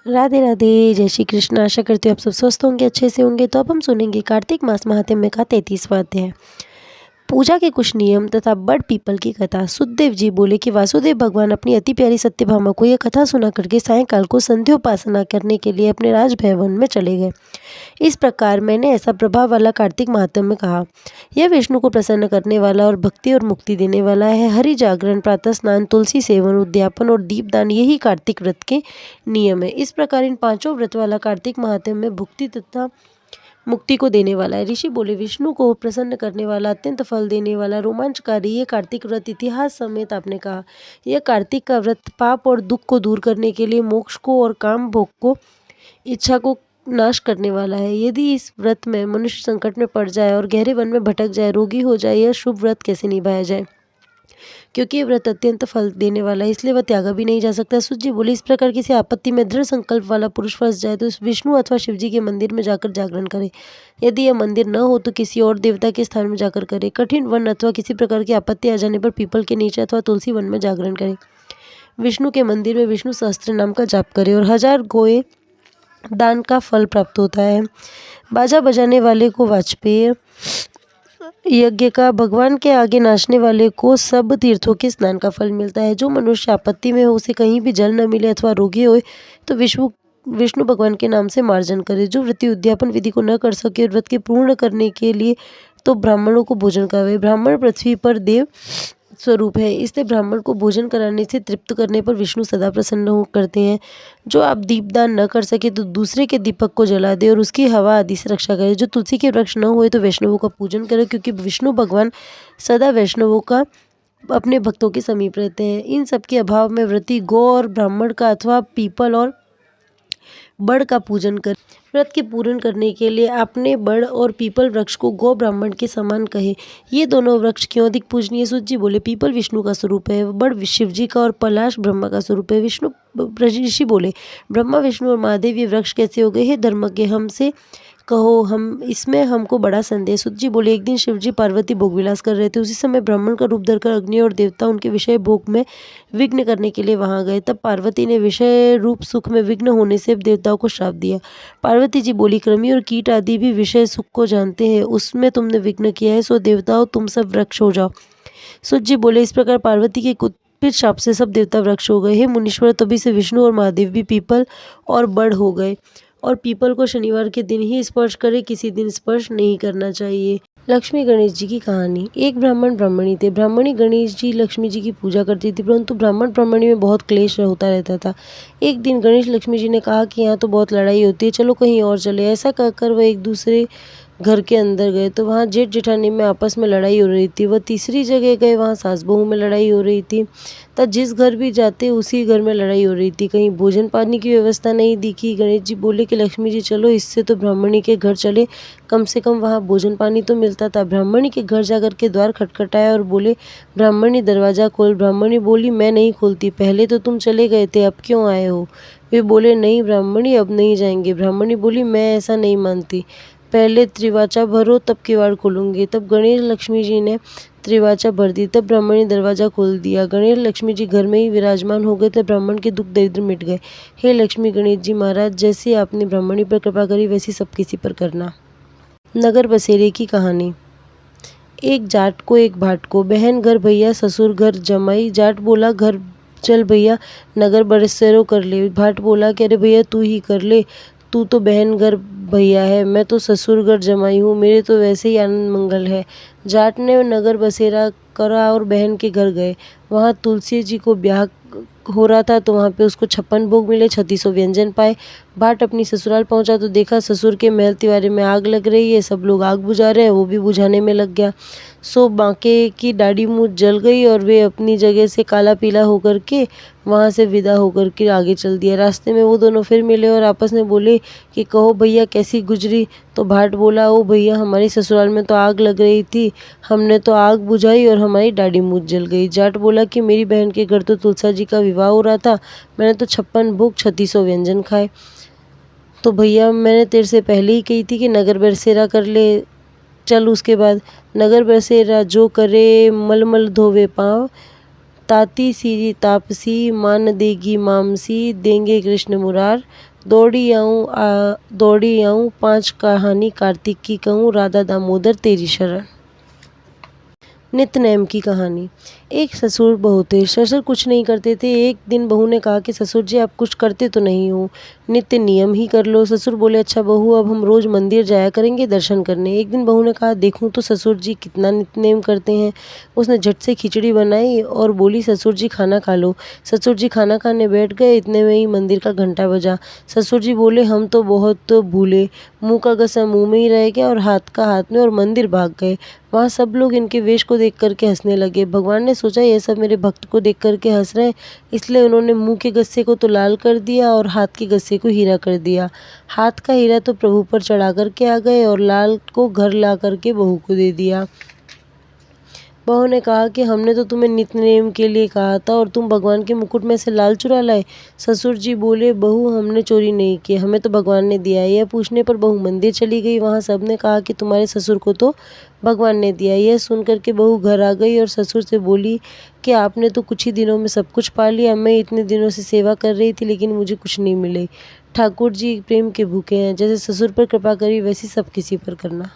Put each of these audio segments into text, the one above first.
राधे राधे, जय श्री कृष्ण। आशा करती हूँ आप सब स्वस्थ होंगे, अच्छे से होंगे। तो अब हम सुनेंगे कार्तिक मास महात्म्य का 33वां अध्याय, पूजा के कुछ नियम तथा बड़ पीपल की कथा। सुखदेव जी बोले कि वासुदेव भगवान अपनी अति प्यारी सत्यभामा को यह कथा सुना करके सायंकाल को संध्योपासना करने के लिए अपने राजभवन में चले गए। इस प्रकार मैंने ऐसा प्रभाव वाला कार्तिक महात्म्य कहा। यह विष्णु को प्रसन्न करने वाला और भक्ति और मुक्ति देने वाला है। हरि जागरण, प्रातः स्नान, तुलसी सेवन, उद्यापन और दीपदान, यही कार्तिक व्रत के नियम है। इस प्रकार इन पांचों व्रत वाला कार्तिक महात्म्य में भुक्ति तथा मुक्ति को देने वाला है। ऋषि बोले, विष्णु को प्रसन्न करने वाला, अत्यंत फल देने वाला, रोमांचकारी ये कार्तिक व्रत इतिहास समेत आपने कहा। यह कार्तिक का व्रत पाप और दुख को दूर करने के लिए, मोक्ष को और काम भोग को, इच्छा को नाश करने वाला है। यदि इस व्रत में मनुष्य संकट में पड़ जाए और गहरे वन में भटक जाए, रोगी हो जाए, यह शुभ व्रत कैसे निभाया जाए? क्योंकि ये व्रत अत्यंत फल देने वाला है, इसलिए वह त्यागा भी नहीं जा सकता। सूत जी बोले, इस प्रकार किसी आपत्ति में दृढ़ संकल्प वाला पुरुष फंस जाए तो विष्णु अथवा शिव जी के मंदिर में जाकर जागरण करे। यदि यह मंदिर न हो तो किसी और देवता के स्थान में जाकर करे। कठिन वन अथवा किसी प्रकार की आपत्ति आ जाने पर पीपल के नीचे अथवा तुलसी वन में जागरण करे। विष्णु के मंदिर में विष्णु सहस्त्र नाम का जाप करे और 1000 गोए दान का फल प्राप्त होता है। बाजा बजाने वाले को वाजपेय यज्ञ का, भगवान के आगे नाचने वाले को सब तीर्थों के स्नान का फल मिलता है। जो मनुष्य आपत्ति में हो, उसे कहीं भी जल न मिले अथवा रोगी हो तो विष्णु भगवान के नाम से मार्जन करे। जो व्रती उद्यापन विधि को न कर सके और व्रत के पूर्ण करने के लिए तो ब्राह्मणों को भोजन करावे। ब्राह्मण पृथ्वी पर देव स्वरूप है, इसलिए ब्राह्मण को भोजन कराने से तृप्त करने पर विष्णु सदा प्रसन्न हो करते हैं। जो आप दीपदान न कर सके तो दूसरे के दीपक को जला दे और उसकी हवा आदि से रक्षा करे। जो तुलसी के वृक्ष न हुए तो वैष्णवों का पूजन करे, क्योंकि विष्णु भगवान सदा वैष्णवों का अपने भक्तों के समीप रहते हैं। इन सब के अभाव में व्रती गौ और ब्राह्मण का अथवा पीपल और बड़ का पूजन कर। व्रत के पूर्ण करने के लिए आपने बड़ और पीपल वृक्ष को गौ ब्राह्मण के समान कहे। ये दोनों वृक्ष क्यों अधिक पूजनीय? सूत जी बोले, पीपल विष्णु का स्वरूप है, बड़ शिव जी का और पलाश ब्रह्मा का स्वरूप है। विष्णु ऋषि बोले, ब्रह्मा विष्णु और महादेव ये वृक्ष कैसे हो गए? हे धर्मज्ञ, हमसे कहो, हम इसमें हमको बड़ा संदेह। सूत जी बोले, एक दिन शिव जी पार्वती भोग विलास कर रहे थे। उसी समय ब्राह्मण का रूप धरकर अग्नि और देवता उनके विषय भोग में विघ्न करने के लिए वहां गए। तब पार्वती ने विषय रूप सुख में विघ्न होने से देवताओं को श्राप दिया। पार्वती जी बोली, कृमि और कीट आदि भी विषय सुख को जानते हैं, उसमें तुमने विघ्न किया है, सो देवताओं तुम सब वृक्ष हो जाओ। सूत जी बोले, इस प्रकार पार्वती के कुत्सित शाप से सब देवता वृक्ष हो गए। हे मुनीश्वर, तभी से विष्णु और महादेव भी पीपल और बड़ हो गए। और पीपल को शनिवार के दिन ही स्पर्श करे, किसी दिन स्पर्श नहीं करना चाहिए। लक्ष्मी गणेश जी की कहानी। एक ब्राह्मण ब्राह्मणी थे। ब्राह्मणी गणेश जी लक्ष्मी जी की पूजा करती थी, परंतु ब्राह्मण ब्राह्मणी में बहुत क्लेश होता रहता था। एक दिन गणेश लक्ष्मी जी ने कहा कि यहाँ तो बहुत लड़ाई होती है, चलो कहीं और चले। ऐसा कहकर वह एक दूसरे घर के अंदर गए तो वहाँ जेठ जेठानी में आपस में लड़ाई हो रही थी। वह तीसरी जगह गए, वहाँ सास बहू में लड़ाई हो रही थी। तब जिस घर भी जाते उसी घर में लड़ाई हो रही थी। कहीं भोजन पानी की व्यवस्था नहीं दिखी। गणेश जी बोले कि लक्ष्मी जी चलो, इससे तो ब्राह्मणी के घर चले, कम से कम वहाँ भोजन पानी तो मिलता था। ब्राह्मणी के घर जाकर के द्वार खटखटाया और बोले, ब्राह्मणी दरवाज़ा खोल। ब्राह्मणी बोली, मैं नहीं खोलती, पहले तो तुम चले गए थे, अब क्यों आए हो? वे बोले, नहीं ब्राह्मणी, अब नहीं जाएंगे। ब्राह्मणी बोली, मैं ऐसा नहीं मानती, पहले त्रिवाचा भरो तब किवाड़ खोलूंगी। तब गणेश लक्ष्मी जी ने त्रिवाचा भर दी, तब ब्राह्मणी दरवाजा खोल दिया। गणेश लक्ष्मी जी घर में ही विराजमान हो गए, तब ब्राह्मण के दुख दरिद्र मिट गए। हे लक्ष्मी गणेश जी महाराज, जैसे आपने ब्राह्मणी पर कृपा करी वैसी सब किसी पर करना। नगर बसेरे की कहानी। एक जाट को एक भाट को, बहन घर भैया, ससुर घर जमाई। जाट बोला, घर चल भैया, नगर बसेरो कर ले। भाट बोला कि अरे भैया तू ही कर ले, तू तो बहन घर भैया है, मैं तो ससुर घर जमाई हूँ, मेरे तो वैसे ही आनंद मंगल है। जाट ने नगर बसेरा करा और बहन के घर गए। वहाँ तुलसी जी को ब्याह हो रहा था, तो वहाँ पे उसको 56 भोग मिले, 3600 व्यंजन पाए। भाट अपनी ससुराल पहुँचा तो देखा ससुर के महल तिवारी में आग लग रही है, सब लोग आग बुझा रहे हैं, वो भी बुझाने में लग गया। सो बांके की दाढ़ी मुँह जल गई और वे अपनी जगह से काला पीला होकर के वहाँ से विदा होकर के आगे चल दिया। रास्ते में वो दोनों फिर मिले और आपस में बोले कि कहो भैया कैसी गुजरी? तो भाट बोला, ओ भैया, हमारी ससुराल में तो आग लग रही थी, हमने तो आग बुझाई और हमारी दाढ़ी मुँह जल गई। जाट बोला कि मेरी बहन के घर तो तुलसा जी का विवाह हो रहा था, मैंने तो 56 भोग 3600 व्यंजन खाए। तो भैया मैंने तेरे से पहले ही कही थी कि नगर बसेरा कर ले, चल उसके बाद। नगर बसेरा जो करे मलमल धोवे पाँव, ताती सी तापसी माँ न देगी मामसी, देंगे कृष्ण मुरार। दौड़ी आऊँ 5 कहानी कार्तिक की कहूँ, राधा दामोदर तेरी शरण। नित्य नेम की कहानी। एक ससुर बहू थे। ससुर कुछ नहीं करते थे। एक दिन बहू ने कहा कि ससुर जी आप कुछ करते तो नहीं हो, नित्य नियम ही कर लो। ससुर बोले अच्छा बहू अब हम रोज मंदिर जाया करेंगे दर्शन करने। एक दिन बहू ने कहा देखूं तो ससुर जी कितना नित्य नेम करते हैं। उसने झट से खिचड़ी बनाई और बोली ससुर जी खाना खा लो। ससुर जी खाना खाने बैठ गए, इतने में ही मंदिर का घंटा बजा। ससुर जी बोले हम तो बहुत भूले, मुँह का गसा मुँह में ही रह गया और हाथ का हाथ में, और मंदिर भाग गए। वहाँ सब लोग इनके वेश को देख करके हंसने लगे। भगवान ने सोचा ये सब मेरे भक्त को देख करके हंस रहे हैं, इसलिए उन्होंने मुंह के गस्से को तो लाल कर दिया और हाथ के गस्से को हीरा कर दिया। हाथ का हीरा तो प्रभु पर चढ़ा करके आ गए और लाल को घर ला करके बहू को दे दिया। बहू ने कहा कि हमने तो तुम्हें नित्य नेम के लिए कहा था और तुम भगवान के मुकुट में से लाल चुरा लाए। ससुर जी बोले बहू हमने चोरी नहीं की, हमें तो भगवान ने दिया है। यह पूछने पर बहू मंदिर चली गई। वहाँ सबने कहा कि तुम्हारे ससुर को तो भगवान ने दिया। यह सुन करके बहू घर आ गई और ससुर से बोली कि आपने तो कुछ ही दिनों में सब कुछ पा लिया। मैं इतने दिनों से सेवा कर रही थी लेकिन मुझे कुछ नहीं मिले। ठाकुर जी प्रेम के भूखे हैं, जैसे ससुर पर कृपा करी वैसी सब किसी पर करना।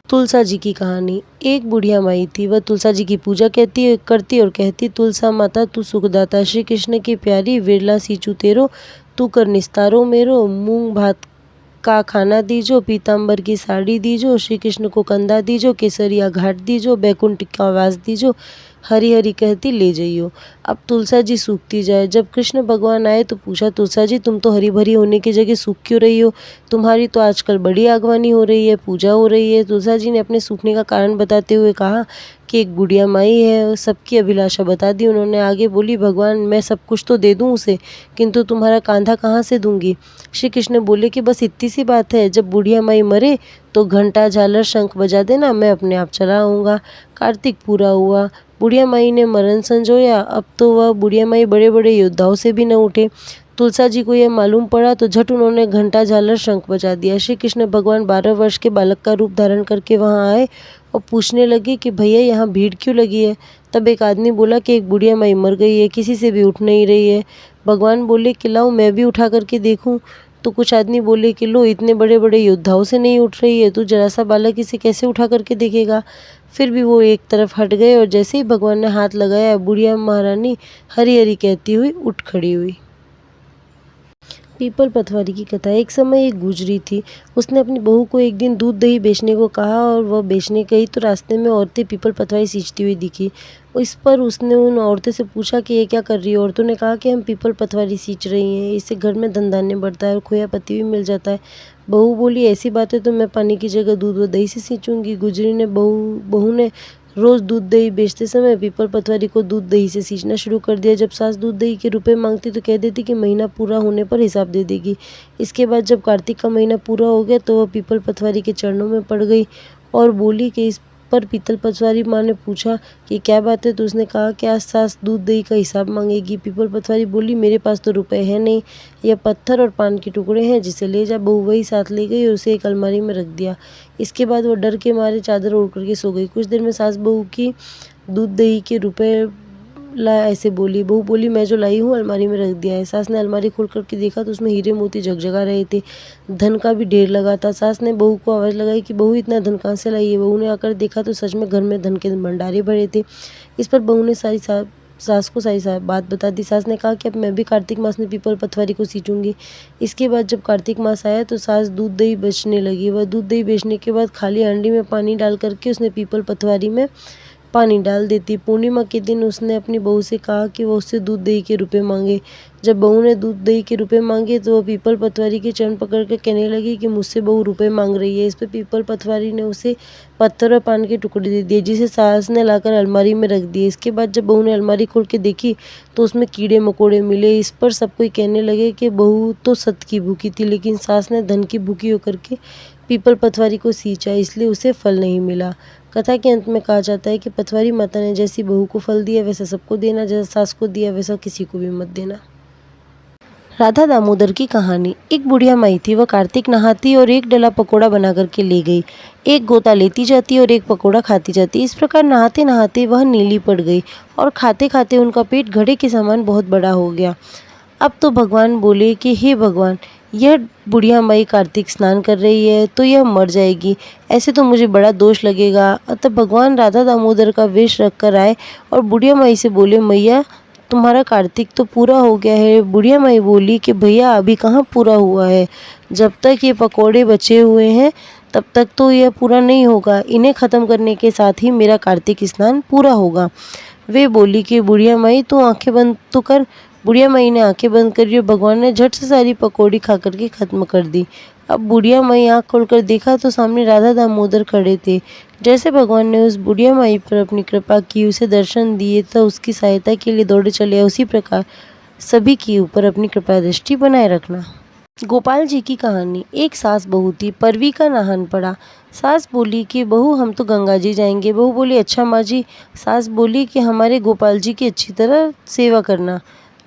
तुलसा जी की कहानी। एक बुढ़िया माई थी। वह तुलसा जी की पूजा करती और कहती तुलसा माता तू सुखदाता, श्री कृष्ण की प्यारी, विरला सींचू तेरो, तू कर निस्तारो मेरो। मूंग भात का खाना दीजो, पीताम्बर की साड़ी दीजो, श्री कृष्ण को कंधा दीजो, केसरिया घाट दीजो, बैकुंठ का वास दीजो, हरी हरी कहती ले जाइयो। अब तुलसा जी सूखती जाए। जब कृष्ण भगवान आए तो पूछा तुलसा जी तुम तो हरी भरी होने की जगह सूख क्यों रही हो? तुम्हारी तो आजकल बड़ी आगवानी हो रही है, पूजा हो रही है। तुलसा जी ने अपने सूखने का कारण बताते हुए कहा कि एक बुढ़िया माई है। सबकी अभिलाषा बता दी उन्होंने। आगे बोली भगवान मैं सब कुछ तो दे दूं उसे, किंतु तुम्हारा कांधा कहाँ से दूंगी? श्री कृष्ण बोले कि बस इतनी सी बात है, जब बुढ़िया माई मरे तो घंटा झालर शंख बजा देना, मैं अपने आप चला आऊँगा। कार्तिक पूरा हुआ। बुढ़िया माई ने मरण संजोया। अब तो वह बुढ़िया माई बड़े बड़े योद्धाओं से भी न उठे। तुलसा जी को यह मालूम पड़ा तो झट उन्होंने घंटा झालर शंख बजा दिया। श्री कृष्ण भगवान 12 वर्ष के बालक का रूप धारण करके वहां आए और पूछने लगे कि भैया यहाँ भीड़ क्यों लगी है? तब एक आदमी बोला कि एक बुढ़िया माई मर गई है, किसी से भी उठ नहीं रही है। भगवान बोले कि लाओ मैं भी उठा करके देखूं। तो कुछ आदमी बोले कि लो इतने बड़े बड़े योद्धाओं से नहीं उठ रही है, तू जरा सा बालक इसे कैसे उठा करके देखेगा? फिर भी वो एक तरफ हट गए और जैसे ही भगवान ने हाथ लगाया बुढ़िया महारानी हरी हरी कहती हुई उठ खड़ी हुई। पीपल पतवारी की कथा। एक समय एक गुजरी थी। उसने अपनी बहू को एक दिन दूध दही बेचने को कहा और वह बेचने गई तो रास्ते में औरतें पीपल पतवारी सींचती हुई दिखी। इस पर उसने उन औरतों से पूछा कि ये क्या कर रही है? औरतों ने कहा कि हम पीपल पतवारी सींच रही हैं, इससे घर में धन धान्य बढ़ता है और खोया पत्ती भी मिल जाता है। बहू बोली ऐसी बातें तो मैं पानी की जगह दूध व दही से सींचूंगी। गुजरी ने बहू ने रोज दूध दही बेचते समय पीपल पतवारी को दूध दही से सींचना शुरू कर दिया। जब सास दूध दही के रुपए मांगती तो कह देती कि महीना पूरा होने पर हिसाब दे देगी। इसके बाद जब कार्तिक का महीना पूरा हो गया तो वह पीपल पतवारी के चरणों में पड़ गई और बोली कि इस पर पीपल पतवारी माँ ने पूछा कि क्या बात है? तो उसने कहा कि आज सास दूध दही का हिसाब मांगेगी। पीपल पतवारी बोली मेरे पास तो रुपए है नहीं, यह पत्थर और पान के टुकड़े हैं, जिसे ले जा। बहू वही साथ ले गई और उसे एक अलमारी में रख दिया। इसके बाद वह डर के मारे चादर ओढ़ करके सो गई। कुछ देर में सास बहू की दूध दही के रुपए ला ऐसे बोली। बहू बोली मैं जो लाई हूँ अलमारी में रख दिया है। सास ने अलमारी खोल करके देखा तो उसमें हीरे मोती जगजगा रहे थे, धन का भी ढेर लगा था। सास ने बहू को आवाज़ लगाई कि बहू इतना धन कहाँ से लाई है? बहू ने आकर देखा तो सच में घर में धन के भंडारे भरे थे। इस पर बहू ने सास को सारी बात बता दी। सास ने कहा कि अब मैं भी कार्तिक मास में पीपल पतवारी को सींचूंगी। इसके बाद जब कार्तिक मास आया तो सास दूध दही बेचने लगी। वह दूध दही बेचने के बाद खाली हांडी में पानी डाल करके उसने पीपल पतवारी में पानी डाल देती। पूर्णिमा के दिन उसने अपनी बहू से कहा कि वह उससे दूध दही के रुपए मांगे। जब बहू ने दूध दही के रुपए मांगे तो वह पीपल पतवारी के चरण पकड़ कर कहने लगी कि मुझसे बहू रुपए मांग रही है। इस पर पीपल पतवारी ने उसे पत्थर और पान के टुकड़े दे दिए, जिसे सास ने लाकर अलमारी में रख दिए। इसके बाद जब बहू ने अलमारी खोल के देखी तो उसमें कीड़े मकोड़े मिले। इस पर सब कोई कहने लगे कि बहू तो सत की भूखी थी, लेकिन सास ने धन की भूखी होकर के पीपल पतवारी को सींचा, इसलिए उसे फल नहीं मिला। कथा के अंत में कहा जाता है कि पतवारी माता ने जैसी बहू को फल दिया वैसा सबको देना, जैसा सास को दिया वैसा किसी को भी मत देना। राधा दामोदर की कहानी। एक बुढ़िया माई थी, वह कार्तिक नहाती और एक डला पकोड़ा बना करके ले गई। एक गोता लेती जाती और एक पकोड़ा खाती जाती। इस प्रकार नहाते नहाते वह नीली पड़ गई और खाते खाते उनका पेट घड़े के समान बहुत बड़ा हो गया। अब तो भगवान बोले कि हे भगवान, यह बुढ़िया माई कार्तिक स्नान कर रही है तो यह मर जाएगी, ऐसे तो मुझे बड़ा दोष लगेगा। तब भगवान राधा दामोदर का वेश रख कर आए और बुढ़िया माई से बोले, मैया तुम्हारा कार्तिक तो पूरा हो गया है। बुढ़िया माई बोली कि भैया अभी कहाँ पूरा हुआ है, जब तक ये पकोड़े बचे हुए हैं तब तक तो यह पूरा नहीं होगा। इन्हें ख़त्म करने के साथ ही मेरा कार्तिक स्नान पूरा होगा। वे बोली कि बुढ़िया माई तू आंखें बंद तो कर। बुढ़िया माई ने आंखें बंद करी और भगवान ने झट से सारी पकौड़ी खा करके ख़त्म कर दी। अब बुढ़िया माई आँख खोलकर देखा तो सामने राधा दामोदर खड़े थे। जैसे भगवान ने उस बुढ़िया माई पर अपनी कृपा की, उसे दर्शन दिए तो उसकी सहायता के लिए दौड़े चले, उसी प्रकार सभी के ऊपर अपनी कृपा दृष्टि बनाए रखना। गोपाल जी की कहानी। एक सास बहू थी, परवी का नहान पड़ा। सास बोली कि बहू हम तो गंगा जी जाएंगे। बहू बोली अच्छा माँ जी। सास बोली कि हमारे गोपाल जी की अच्छी तरह सेवा करना।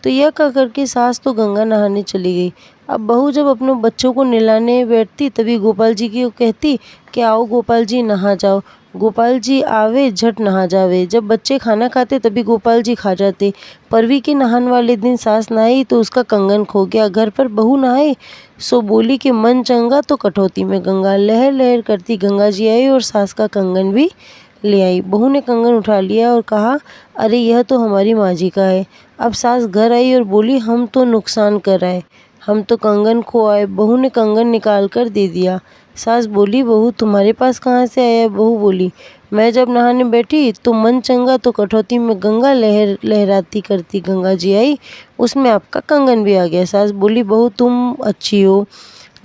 तो यह कह करके सास तो गंगा नहाने चली गई। अब बहू जब अपने बच्चों को नहलाने बैठती तभी गोपाल जी की कहती कि आओ गोपाल जी नहा जाओ। गोपाल जी आवे झट नहा जावे। जब बच्चे खाना खाते तभी गोपाल जी खा जाते। परवी के नहान वाले दिन सास नहाई तो उसका कंगन खो गया। घर पर बहू नहाई सो बोली कि मन चंगा तो कटौती में गंगा। लहर लहर करती गंगा जी आई और सास का कंगन भी ले आई। बहू ने कंगन उठा लिया और कहा अरे यह तो हमारी माँ जी का है। अब सास घर आई और बोली हम तो नुकसान कर आए, हम तो कंगन खो आए। बहू ने कंगन निकाल कर दे दिया। सास बोली बहू तुम्हारे पास कहाँ से आया? बहू बोली मैं जब नहाने बैठी तो मन चंगा तो कटौती में गंगा लहर लहराती करती गंगा जी आई, उसमें आपका कंगन भी आ गया। सास बोली बहू तुम अच्छी हो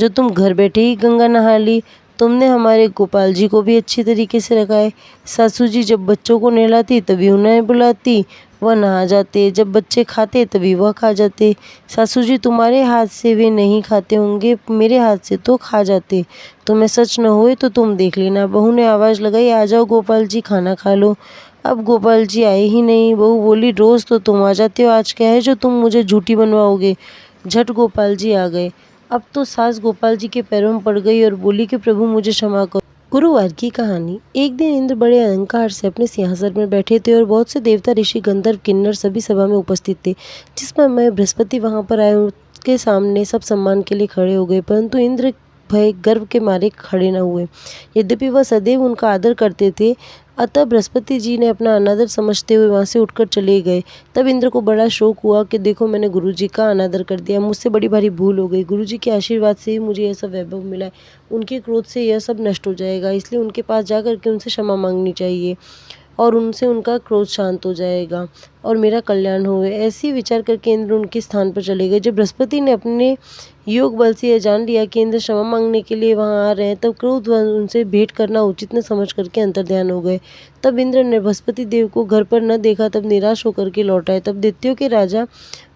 जो तुम घर बैठे ही गंगा नहा ली, तुमने हमारे गोपाल जी को भी अच्छी तरीके से रखा है। सासू जी जब बच्चों को नहलाती तभी उन्हें बुलाती, वह नहा जाते। जब बच्चे खाते तभी वह खा जाते। सासू जी तुम्हारे हाथ से वे नहीं खाते होंगे, मेरे हाथ से तो खा जाते। तुम्हें सच न होए तो तुम देख लेना। बहू ने आवाज़ लगाई आ जाओ गोपाल जी खाना खा लो। अब गोपाल जी आए ही नहीं। बहू बोली रोज़ तो तुम आ जाते हो, आज क्या है जो तुम मुझे झूठी बनवाओगे? झट गोपाल जी आ गए। अब तो सास गोपाल जी के पैरों में पड़ गई और बोली कि प्रभु मुझे क्षमा करो। गुरुवार की कहानी। एक दिन इंद्र बड़े अहंकार से अपने सिंहासन में बैठे थे और बहुत से देवता ऋषि गंधर्व किन्नर सभी सभा में उपस्थित थे। जिसमें मैं बृहस्पति वहां पर आए, उनके सामने सब सम्मान के लिए खड़े हो गए, परंतु इंद्र भय गर्व के मारे खड़े न हुए। यद्यपि वह सदैव उनका आदर करते थे, अतः बृहस्पति जी ने अपना अनादर समझते हुए वहां से उठकर चले गए। तब इंद्र को बड़ा शोक हुआ कि देखो मैंने गुरु जी का अनादर कर दिया, मुझसे बड़ी भारी भूल हो गई। गुरु जी के आशीर्वाद से ही मुझे यह सब वैभव मिला है, उनके क्रोध से यह सब नष्ट हो जाएगा, इसलिए उनके पास जाकर के उनसे क्षमा मांगनी चाहिए और उनसे उनका क्रोध शांत हो जाएगा और मेरा कल्याण होवे। ऐसी विचार करके इंद्र उनके स्थान पर चले गए। जब बृहस्पति ने अपने योग बल से यह जान लिया कि इंद्र क्षमा मांगने के लिए वहां आ रहे हैं, तब क्रोध उनसे भेंट करना उचित न समझ करके अंतर्ध्यान हो गए। तब इंद्र ने बृहस्पति देव को घर पर न देखा, तब निराश होकर के लौट आए। तब दैत्यों के राजा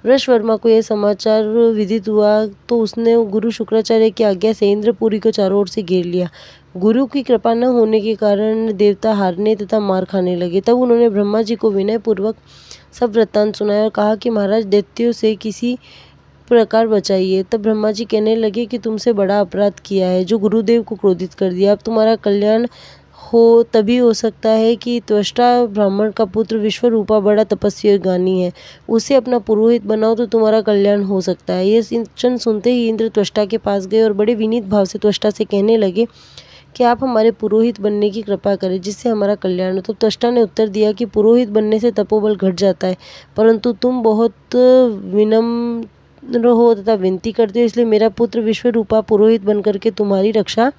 वृषवर्मा को यह समाचार विदित हुआ तो उसने गुरु शुक्राचार्य की आज्ञा से इंद्रपुरी को चारों ओर से घेर लिया। गुरु की कृपा न होने के कारण देवता हारने तथा मार खाने लगे। तब उन्होंने ब्रह्मा जी को विनय पूर्वक सब वृत्तांत सुनाया और कहा कि महाराज दैत्यों से किसी प्रकार बचाइए। तब ब्रह्मा जी कहने लगे कि तुमसे बड़ा अपराध किया है, जो गुरुदेव को क्रोधित कर दिया। अब तुम्हारा कल्याण हो तभी हो सकता है कि त्वष्टा ब्राह्मण का पुत्र विश्वरूपा बड़ा तपस्वी और ज्ञानी है, उसे अपना पुरोहित बनाओ तो तुम्हारा कल्याण हो सकता है। यह वचन सुनते ही इंद्र त्वष्टा के पास गए और बड़े विनीत भाव से त्वष्टा से कहने लगे कि आप हमारे पुरोहित बनने की कृपा करें जिससे हमारा कल्याण हो। तो त्वष्टा ने उत्तर दिया कि पुरोहित बनने से तपोबल घट जाता है, परंतु तुम बहुत विनम्र हो तथा विनती करते हो, इसलिए मेरा पुत्र विश्वरूपा पुरोहित बनकर के तुम्हारी रक्षा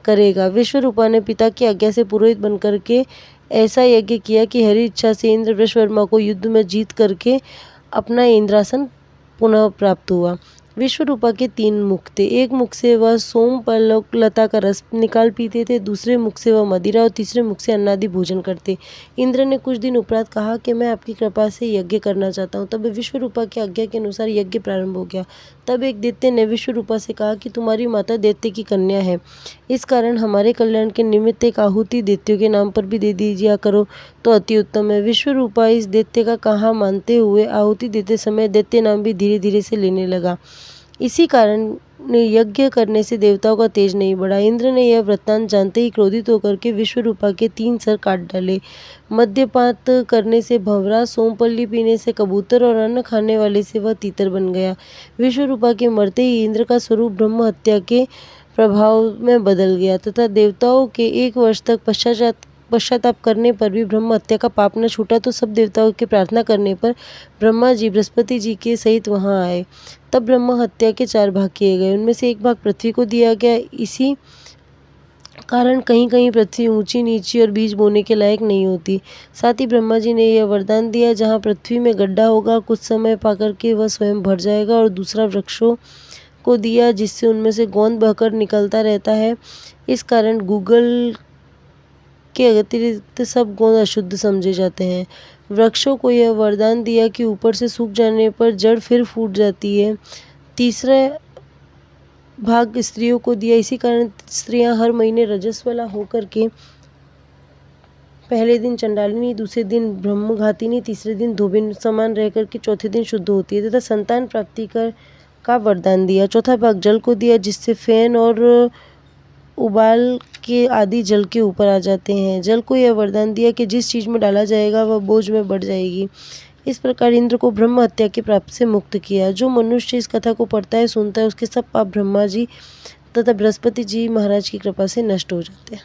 करेगा। विश्वरूपा ने पिता की आज्ञा से पुरोहित बनकर के ऐसा यज्ञ किया कि हरि इच्छा से इंद्र वृषवर्मा को युद्ध में जीत करके अपना इंद्रासन पुनः प्राप्त हुआ। विश्वरूपा के 3 मुख थे। एक मुख से वह सोम पल्लव लता का रस निकाल पीते थे, दूसरे मुख से वह मदिरा और तीसरे मुख से अन्नादि भोजन करते। इंद्र ने कुछ दिन उपरांत कहा कि मैं आपकी कृपा से यज्ञ करना चाहता हूँ। तब विश्वरूपा की आज्ञा के अनुसार यज्ञ प्रारंभ हो गया। तब एक दैत्य ने विश्वरूपा से कहा कि तुम्हारी माता दैत्य की कन्या है, इस कारण हमारे कल्याण के निमित्त एक आहुति दैत्यों के नाम पर भी दे दीजिया करो तो अति उत्तम है। विश्वरूपा इस दैत्य का कहा मानते हुए आहुति देते समय दैत्य नाम भी धीरे धीरे से लेने लगा। इसी कारण यज्ञ करने से देवताओं का तेज नहीं बढ़ा। इंद्र ने यह वृत्तांत जानते ही क्रोधित होकर के विश्वरूपा के 3 सर काट डाले। मद्यपात करने से भंवरा, सोमपल्ली पीने से कबूतर और अन्न खाने वाले से वह तीतर बन गया। विश्वरूपा के मरते ही इंद्र का स्वरूप ब्रह्म हत्या के प्रभाव में बदल गया तथा देवताओं के 1 वर्ष तक पश्चाताप करने पर भी ब्रह्म हत्या का पाप न छूटा तो सब देवताओं के प्रार्थना करने पर ब्रह्मा जी बृहस्पति जी के सहित वहां आए। तब ब्रह्म हत्या के 4 भाग किए गए, उनमें से एक भाग पृथ्वी को दिया गया। इसी कारण कहीं कहीं पृथ्वी ऊंची नीची और बीज बोने के लायक नहीं होती। साथ ही ब्रह्मा जी ने यह वरदान दिया, जहाँ पृथ्वी में गड्ढा होगा कुछ समय पाकर के वह स्वयं भर जाएगा। और दूसरा वृक्षों को दिया जिससे उनमें से गोंद बहकर निकलता रहता है। इस कारण गूगल के अतिरिक्त सब गोंद अशुद्ध समझे जाते हैं। वृक्षों को यह वरदान दिया कि ऊपर से सूख जाने पर जड़ फिर फूट जाती है। तीसरा भाग स्त्रियों को दिया, इसी कारण स्त्रियां हर महीने रजस्वला होकर के पहले दिन चंडालिनी, दूसरे दिन ब्रह्मघातिनी, तीसरे दिन धोबिन समान रह करके चौथे दिन शुद्ध होती है तथा संतान प्राप्ति का वरदान दिया। चौथा भाग जल को दिया जिससे फैन और उबाल के आदि जल के ऊपर आ जाते हैं। जल को यह वरदान दिया कि जिस चीज में डाला जाएगा वह बोझ में बढ़ जाएगी। इस प्रकार इंद्र को ब्रह्म हत्या के प्राप से मुक्त किया। जो मनुष्य इस कथा को पढ़ता है, सुनता है, उसके सब पाप ब्रह्मा जी तथा बृहस्पति जी महाराज की कृपा से नष्ट हो जाते हैं।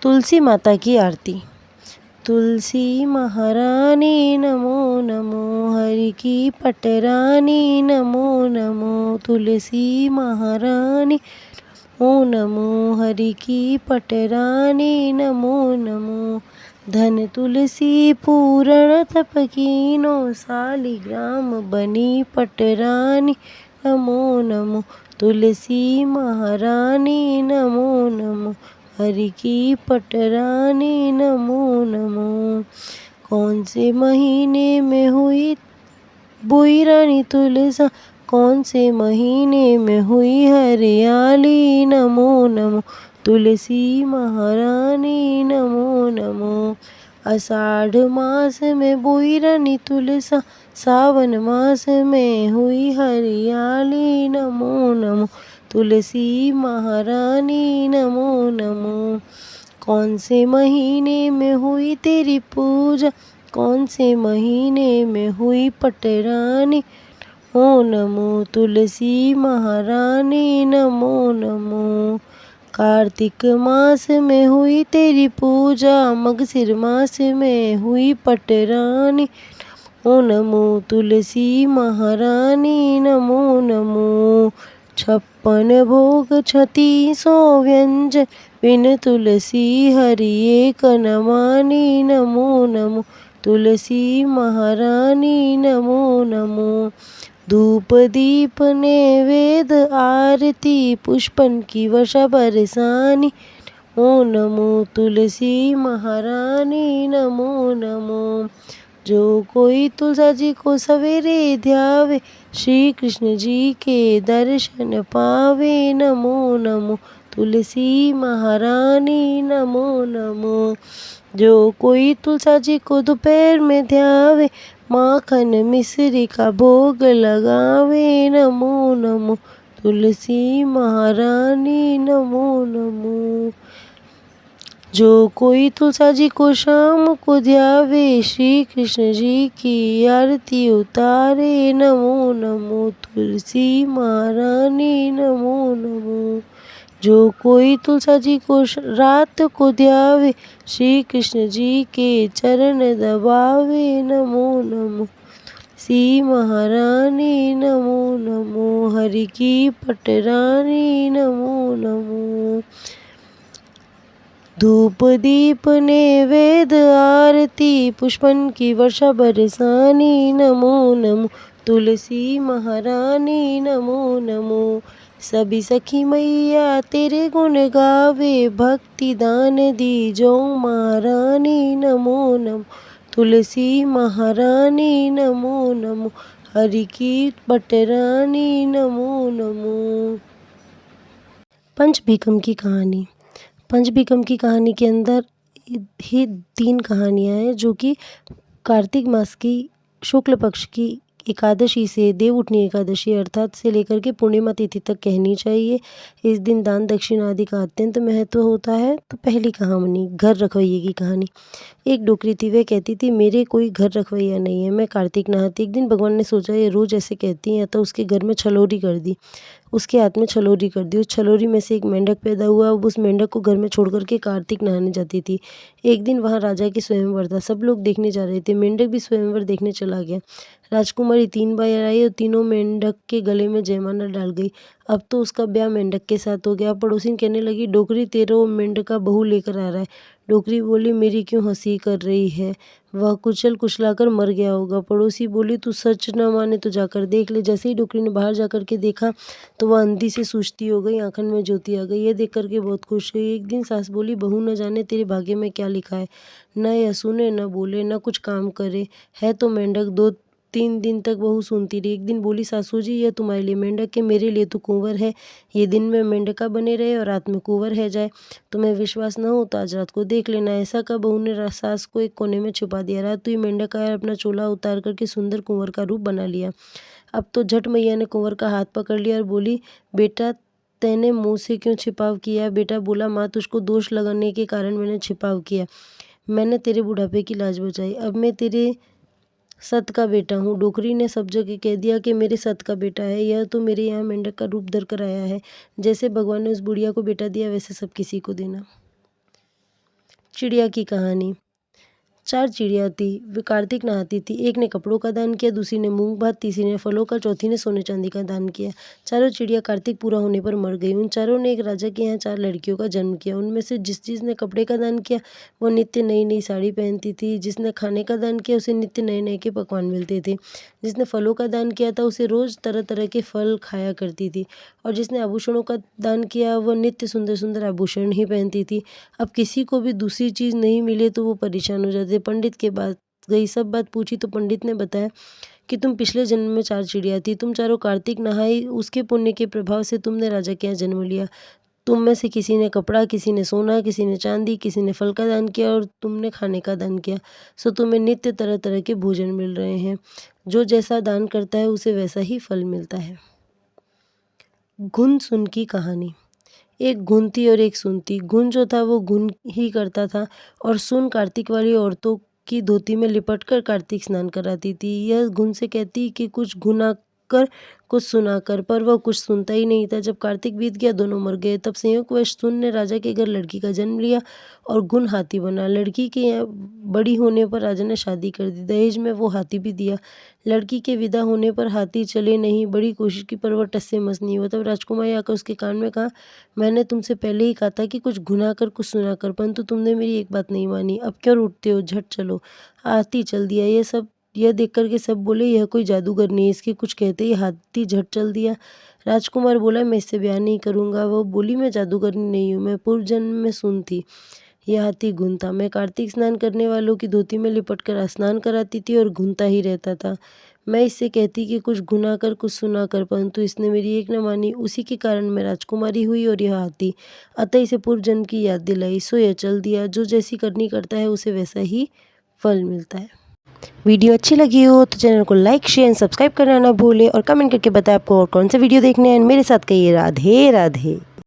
तुलसी माता की आरती। तुलसी महारानी नमो नमो, हरि की पटरानी नमो नमो। तुलसी महारानी नमो नमो, हरि की पटरानी नमो नमो। धन तुलसी पूरण तप कीनो, सालिग्राम बनी पटरानी नमो नमो। तुलसी महारानी नमो नमो, हरि की पटरानी नमो नमो। कौन से महीने में हुई बोई रानी तुलसा, कौन से महीने में हुई हरियाली नमो नमो। तुलसी महारानी नमो नमो। आषाढ़ मास में बोई रानी तुलसा, सावन मास में हुई हरियाली नमो नमो। तुलसी महारानी नमो नमो। कौन से महीने में हुई तेरी पूजा, कौन से महीने में हुई पटरानी नमो नमो। तुलसी महारानी नमो नमो। कार्तिक मास में हुई तेरी पूजा, मगसिर मास में हुई पटरानी नमो नमो। तुलसी महारानी नमो नमो। 56 भोग 3600 व्यंजन, बिन तुलसी हरि एक न मानी नमो नमो। तुलसी महारानी नमो नमो। धूप दीप नैवेद्य आरती, पुष्पन की वर्षा बरसानी नमो नमो। तुलसी महारानी नमो नमो। जो कोई तुलसा जी को सवेरे ध्यावे, श्री कृष्ण जी के दर्शन पावे नमो नमो। तुलसी महारानी नमो नमो। जो कोई तुलसा जी को दोपहर में ध्यावे, माखन मिश्री का भोग लगावे नमो नमो। तुलसी महारानी नमो नमो। जो कोई तुलसा जी को शाम को ध्यावे, श्री कृष्ण जी की आरती उतारे नमो नमो। तुलसी महारानी नमो नमो। जो कोई तुलसा जी को रात को ध्यावे, श्री कृष्ण जी के चरण दबावे नमो नमो। तुलसी महारानी नमो नमो, हरि की पटरानी नमो नमो। धूप दीप नैवेद्य आरती, पुष्पन की वर्षा बरसानी नमो नमो। तुलसी महारानी नमो नमो। सभी सखी मैया तेरे गुण गावे, भक्ति दान दीजो महारानी नमो नमो। तुलसी महारानी नमो नमो, हरि की पटरानी नमो नमो। पंचभीकम की कहानी। पंचभीकम की कहानी के अंदर ही 3 कहानियाँ हैं जो कि कार्तिक मास की शुक्ल पक्ष की एकादशी से देव उठनी एकादशी अर्थात से लेकर के पूर्णिमा तिथि तक कहनी चाहिए। इस दिन दान दक्षिणा आदि का अत्यंत महत्व होता है। तो पहली कहानी घर रखवैये की कहानी। एक डोकरी थी, वह कहती थी मेरे कोई घर रखवैया नहीं है, मैं कार्तिक नहाती। एक दिन भगवान ने सोचा ये रोज ऐसे कहती हैं, तो उसके घर में छलोरी कर दी, उसके हाथ में छलोरी कर दी। उस छलोरी में से एक मेंढक पैदा हुआ। अब उस मेंढक को घर में छोड़ करके कार्तिक नहाने जाती थी। एक दिन वहाँ राजा की स्वयंवर था, सब लोग देखने जा रहे थे, मेंढक भी स्वयंवर देखने चला गया। राजकुमारी 3 बार आई और तीनों मेंढक के गले में जयमाला डाल गई। अब तो उसका ब्याह मेंढक के साथ हो गया। पड़ोसी कहने लगी डोकरी तेरा मेंढक का बहू लेकर आ रहा है। डोकरी बोली मेरी क्यों हंसी कर रही है, वह कुचल कुचलाकर मर गया होगा। पड़ोसी बोली तू सच न माने तो जाकर देख ले। जैसे ही डोकरी ने बाहर जाकर के देखा तो वह अंधी से सूझती हो गई, आंखन में ज्योति आ गई। यह देख करके बहुत खुश हुई। एक दिन सास बोली बहू न जाने तेरे भाग्य में क्या लिखा है, न यह सुने न बोले न कुछ काम करे, है तो मेंढक। 2-3 दिन तक बहू सुनती रही। एक दिन बोली सासू जी यह तुम्हारे लिए मेंढक है, मेरे लिए तो कुंवर है। ये दिन में मेंढका बने रहे और रात में कुंवर है जाए। तुम्हें विश्वास न हो तो आज रात को देख लेना। ऐसा कहा बहू ने सास को एक कोने में छुपा दिया। रात हुई, मेंढक आया, अपना चोला उतार करके सुंदर कुंवर का रूप बना लिया। अब तो झट मैया ने कुंवर का हाथ पकड़ लिया और बोली बेटा तैने मुँह से क्यों छिपाव किया। बेटा बोला माँ तुझको दोष लगाने के कारण मैंने छिपाव किया, मैंने तेरे बुढ़ापे की लाज बचाई, अब मैं तेरे सत का बेटा हूँ। डोकरी ने सब जगह कह दिया कि मेरे सत का बेटा है, यह तो मेरे यहाँ मेंढक का रूप धर कर आया है। जैसे भगवान ने उस बुढ़िया को बेटा दिया वैसे सब किसी को देना। चिड़िया की कहानी। 4 चिड़िया थी, वे कार्तिक नहाती थी। एक ने कपड़ों का दान किया, दूसरी ने मूंग भात, तीसरी ने फलों का, चौथी ने सोने चांदी का दान किया। चारों चिड़िया कार्तिक पूरा होने पर मर गई। उन चारों ने एक राजा के यहाँ 4 लड़कियों का जन्म किया। उनमें से जिसने कपड़े का दान किया वो नित्य नई नई साड़ी पहनती थी। जिसने खाने का दान किया उसे नित्य नए नए के पकवान मिलते थे। जिसने फलों का दान किया था उसे रोज तरह तरह के फल खाया करती थी। और जिसने आभूषणों का दान किया वह नित्य सुंदर सुंदर आभूषण ही पहनती थी। अब किसी को भी दूसरी चीज़ नहीं मिले तो वो परेशान हो जाते। पंडित के पास गई, सब बात पूछी तो पंडित ने बताया कि तुम पिछले जन्म में 4 चिड़िया थी, तुम चारों कार्तिक नहाई, उसके पुण्य के प्रभाव से तुमने राजा के यहाँ जन्म लिया। तुम में से किसी ने कपड़ा, किसी ने सोना, किसी ने चांदी, किसी ने फल का दान किया और तुमने खाने का दान किया। सो तुम्हें नित्य तरह तरह के भोजन मिल रहे हैं। जो जैसा दान करता है उसे वैसा ही फल मिलता है। घुन सुन की कहानी। एक घुन थी और एक सुन थी। घुन जो था वो घुन ही करता था और सुन कार्तिक वाली औरतों की धोती में लिपट कर कार्तिक स्नान कराती थी। यह घुन से कहती कि कुछ गुना कर कुछ सुना कर, पर वह कुछ सुनता ही नहीं था। जब कार्तिक बीत गया दोनों मर गए। तब संयोगवश सुन ने राजा के घर लड़की का जन्म लिया और घुन हाथी बना। लड़की के यहाँ बड़ी होने पर राजा ने शादी कर दी, दहेज में वो हाथी भी दिया। लड़की के विदा होने पर हाथी चले नहीं, बड़ी कोशिश की पर वह टस से मस नहीं हुआ। तब राजकुमारी आकर उसके कान में कहा मैंने तुमसे पहले ही कहा था कि कुछ गुना कर कुछ सुना कर, परंतु तुमने मेरी एक बात नहीं मानी। अब क्यों रूठते हो, झट चलो। हाथी चल दिया। यह देख कर के सब बोले यह कोई जादूगर नहीं है। इसके कुछ कहते ही हाथी झट चल दिया। राजकुमार बोला मैं इससे ब्याह नहीं करूँगा। वह बोली मैं जादूगरनी नहीं हूँ, मैं पूर्व जन्म में सुन थी। यह हाथी घुन था। मैं कार्तिक स्नान करने वालों की धोती में लिपट कर स्नान कराती थी और घुनता ही रहता था। मैं इससे कहती कि कुछ गुना कर कुछ सुना कर, परंतु इसने मेरी एक न मानी। उसी के कारण मैं राजकुमारी हुई और यह हाथी। अतः इसे पूर्व जन्म की याद दिलाई, सो यह चल दिया। जो जैसी करनी करता है उसे वैसा ही फल मिलता है। वीडियो अच्छी लगी हो तो चैनल को लाइक शेयर एंड सब्सक्राइब करना ना भूले और कमेंट करके बताएं आपको और कौन से वीडियो देखने हैं। मेरे साथ कहिए राधे राधे।